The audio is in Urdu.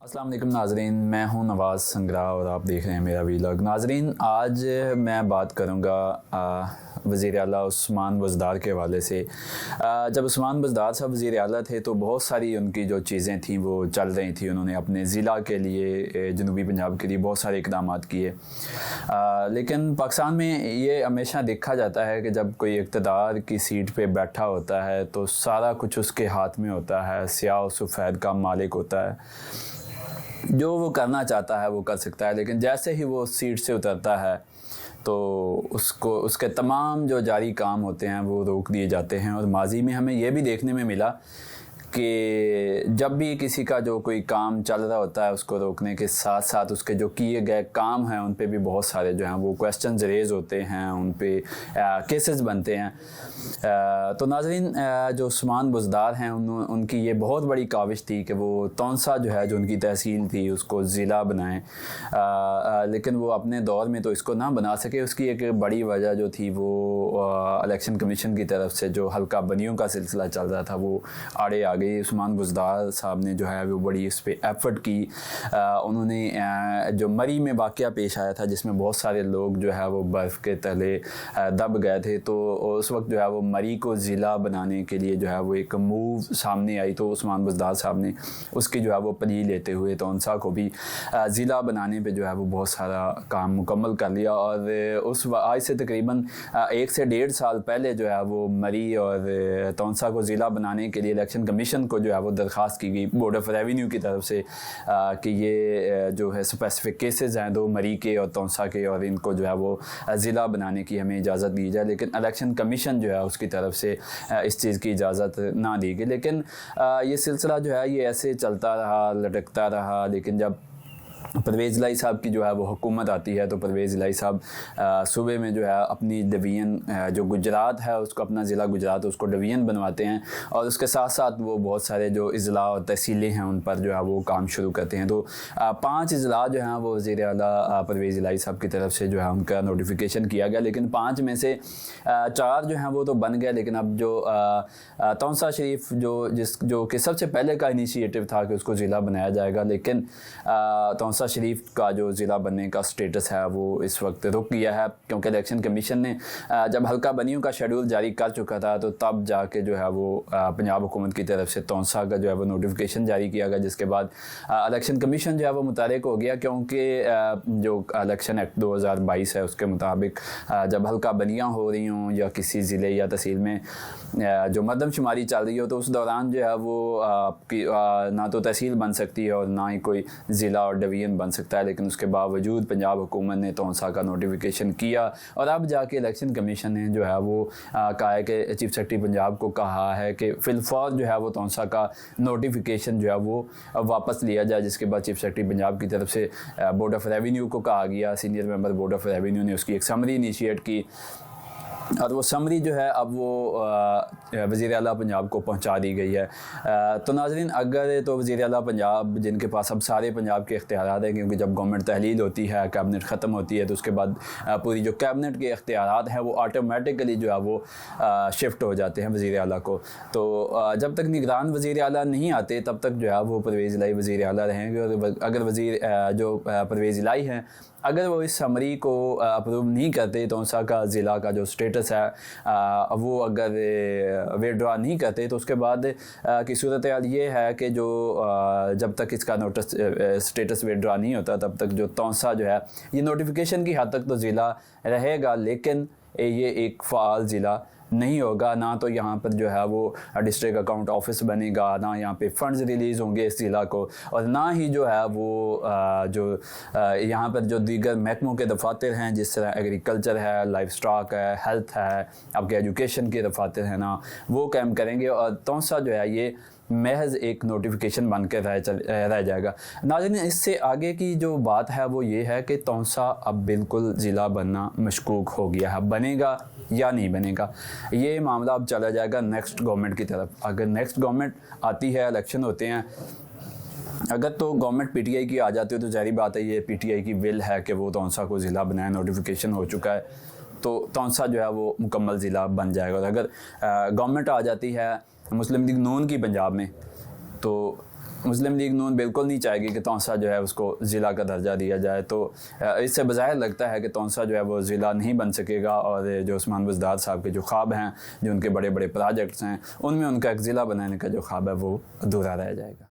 السلام علیکم ناظرین، میں ہوں نواز سنگرا اور آپ دیکھ رہے ہیں میرا ویلاگ۔ ناظرین، آج میں بات کروں گا وزیر اعلیٰ عثمان بزدار کے حوالے سے۔ جب عثمان بزدار صاحب وزیر اعلیٰ تھے تو بہت ساری ان کی جو چیزیں تھیں وہ چل رہی تھیں۔ انہوں نے اپنے ضلع کے لیے، جنوبی پنجاب کے لیے بہت سارے اقدامات کیے، لیکن پاکستان میں یہ ہمیشہ دیکھا جاتا ہے کہ جب کوئی اقتدار کی سیٹ پہ بیٹھا ہوتا ہے تو سارا کچھ اس کے ہاتھ میں ہوتا ہے، سیاہ و سفید کا مالک ہوتا ہے، جو وہ کرنا چاہتا ہے وہ کر سکتا ہے، لیکن جیسے ہی وہ سیٹ سے اترتا ہے تو اس کے تمام جو جاری کام ہوتے ہیں وہ روک دیے جاتے ہیں۔ اور ماضی میں ہمیں یہ بھی دیکھنے میں ملا کہ جب بھی کسی کا جو کوئی کام چل رہا ہوتا ہے اس کو روکنے کے ساتھ ساتھ اس کے جو کیے گئے کام ہیں ان پہ بھی بہت سارے جو ہیں وہ کویسچنز ریز ہوتے ہیں، ان پہ کیسز بنتے ہیں۔ تو ناظرین، جو عثمان بزدار ہیں ان کی یہ بہت بڑی کاوش تھی کہ وہ تونسا جو ہے، جو ان کی تحصیل تھی، اس کو ضلع بنائیں، لیکن وہ اپنے دور میں تو اس کو نہ بنا سکے۔ اس کی ایک بڑی وجہ جو تھی وہ الیکشن کمیشن کی طرف سے جو حلقہ بندیوں کا سلسلہ چل رہا تھا وہ آڑے آ گئی۔ عثمان بزدار صاحب نے جو ہے وہ بڑی اس پہ ایفرٹ کی۔ انہوں نے جو مری میں واقعہ پیش آیا تھا جس میں بہت سارے لوگ جو ہے وہ برف کے تلے دب گئے تھے، تو اس وقت جو ہے وہ مری کو ضلع بنانے کے لیے جو ہے وہ ایک موو سامنے آئی، تو عثمان بزدار صاحب نے اس کی جو ہے وہ پلی لیتے ہوئے تونسا کو بھی ضلع بنانے پہ جو ہے وہ بہت سارا کام مکمل کر لیا۔ اور آج سے تقریباً 1 سے 1.5 سال پہلے جو ہے وہ مری اور تونسا کو ضلع بنانے کے لیے الیکشن کمیشن کو جو ہے وہ درخواست کی گئی بورڈ آف ریونیو کی طرف سے کہ یہ جو ہے اسپیسیفک کیسز ہیں 2 مری کے اور تونسا کے، اور ان کو جو ہے وہ ضلع بنانے کی ہمیں اجازت دی جائے، لیکن الیکشن کمیشن جو ہے اس کی طرف سے اس چیز کی اجازت نہ دی گئی۔ لیکن یہ سلسلہ جو ہے یہ ایسے چلتا رہا، لٹکتا رہا، لیکن جب پرویز الہی صاحب کی جو ہے وہ حکومت آتی ہے تو پرویز الہی صاحب صوبے میں جو ہے اپنی ڈویژن جو گجرات ہے اس کو، اپنا ضلع گجرات اس کو ڈویژن بنواتے ہیں، اور اس کے ساتھ ساتھ وہ بہت سارے جو اضلاع اور تحصیلیں ہیں ان پر جو ہے وہ کام شروع کرتے ہیں۔ تو 5 اضلاع جو ہیں وہ وزیر اعلیٰ پرویز الہی صاحب کی طرف سے جو ہے ان کا نوٹیفیکیشن کیا گیا، لیکن 5 میں سے 4 جو ہیں وہ تو بن گئے، لیکن اب جو تونسا شریف جو کہ سب سے پہلے کا انیشیٹو تھا کہ اس کو ضلع بنایا جائے گا، لیکن تونسا شریف کا جو ضلع بننے کا سٹیٹس ہے وہ اس وقت رک گیا ہے، کیونکہ الیکشن کمیشن نے جب حلقہ بندیوں کا شیڈول جاری کر چکا تھا تو تب جا کے جو ہے وہ پنجاب حکومت کی طرف سے تونسا کا جو ہے وہ نوٹیفیکیشن جاری کیا گیا، جس کے بعد الیکشن کمیشن جو ہے وہ متحرک ہو گیا، کیونکہ جو الیکشن ایکٹ 2022 ہے اس کے مطابق جب حلقہ بندیاں ہو رہی ہوں یا کسی ضلع یا تحصیل میں جو مردم شماری چل رہی ہو تو اس دوران جو ہے وہ نہ تو تحصیل بن سکتی ہے اور نہ ہی کوئی ضلع اور ڈویژن بن سکتا ہے، لیکن اس کے باوجود پنجاب حکومت نے تونسا کا نوٹیفیکیشن کیا، اور اب جا کے الیکشن کمیشن نے جو ہے وہ کہا ہے کہ چیف سیکرٹری پنجاب کو کہا ہے کہ فی الفور جو ہے وہ تونسا کا نوٹیفیکیشن جو ہے وہ واپس لیا جائے، جس کے بعد چیف سیکرٹری پنجاب کی طرف سے بورڈ آف ریونیو کو کہا گیا، senior member board of revenue نے اس کی ایک سمری انیشیٹ کی، اور وہ سمری جو ہے اب وہ وزیر اعلیٰ پنجاب کو پہنچا دی گئی ہے۔ تو ناظرین، اگر تو وزیر اعلیٰ پنجاب جن کے پاس اب سارے پنجاب کے اختیارات ہیں، کیونکہ جب گورنمنٹ تحلیل ہوتی ہے، کیبنٹ ختم ہوتی ہے، تو اس کے بعد پوری جو کیبنٹ کے اختیارات ہیں وہ آٹومیٹکلی جو ہے وہ شفٹ ہو جاتے ہیں وزیر اعلیٰ کو۔ تو جب تک نگران وزیر اعلیٰ نہیں آتے تب تک جو ہے وہ پرویز الہی وزیر اعلیٰ رہیں گے، اور اگر جو پرویز الہی ہیں اگر وہ اس سمری کو اپروو نہیں کرتے، تونسا کا ضلع کا جو سٹیٹس ہے وہ اگر ویڈرا نہیں کرتے، تو اس کے بعد کی صورتحال یہ ہے کہ جو جب تک اس کا سٹیٹس ویڈرا نہیں ہوتا تب تک جو تونسا جو ہے یہ نوٹیفیکیشن کی حد تک تو ضلع رہے گا، لیکن یہ ایک فعال ضلع نہیں ہوگا، نہ تو یہاں پر جو ہے وہ ڈسٹرکٹ اکاؤنٹ آفس بنے گا، نہ یہاں پہ فنڈز ریلیز ہوں گے اس ضلع کو، اور نہ ہی جو ہے وہ جو یہاں پر جو دیگر محکموں کے دفاتر ہیں جس طرح ایگریکلچر ہے، لائف سٹاک ہے، ہیلتھ ہے، آپ کے ایجوکیشن کے دفاتر ہیں نا، وہ قائم کریں گے، اور تونسا جو ہے یہ محض ایک نوٹیفیکیشن بن کے رہ جائے گا۔ ناظرین، اس سے آگے کی جو بات ہے وہ یہ ہے کہ تونسا اب بالکل ضلع بننا مشکوک ہو گیا ہے، بنے گا یا نہیں بنے گا، یہ معاملہ اب چلا جائے گا نیکسٹ گورنمنٹ کی طرف۔ اگر نیکسٹ گورنمنٹ آتی ہے، الیکشن ہوتے ہیں، اگر تو گورنمنٹ پی ٹی آئی کی آ جاتی ہے تو ظاہری بات ہے یہ پی ٹی آئی کی ول ہے کہ وہ تونسا کو ضلع بنائے، نوٹیفیکیشن ہو چکا ہے، تو تونسا جو ہے وہ مکمل ضلع بن جائے گا۔ اور اگر گورنمنٹ آ جاتی ہے مسلم لیگ نون کی پنجاب میں، تو مسلم لیگ نون بالکل نہیں چاہے گی کہ تونسہ جو ہے اس کو ضلع کا درجہ دیا جائے، تو اس سے بظاہر لگتا ہے کہ تونسہ جو ہے وہ ضلع نہیں بن سکے گا، اور جو عثمان بزدار صاحب کے جو خواب ہیں، جو ان کے بڑے بڑے پروجیکٹس ہیں، ان میں ان کا ایک ضلع بنانے کا جو خواب ہے وہ ادھورا رہ جائے گا۔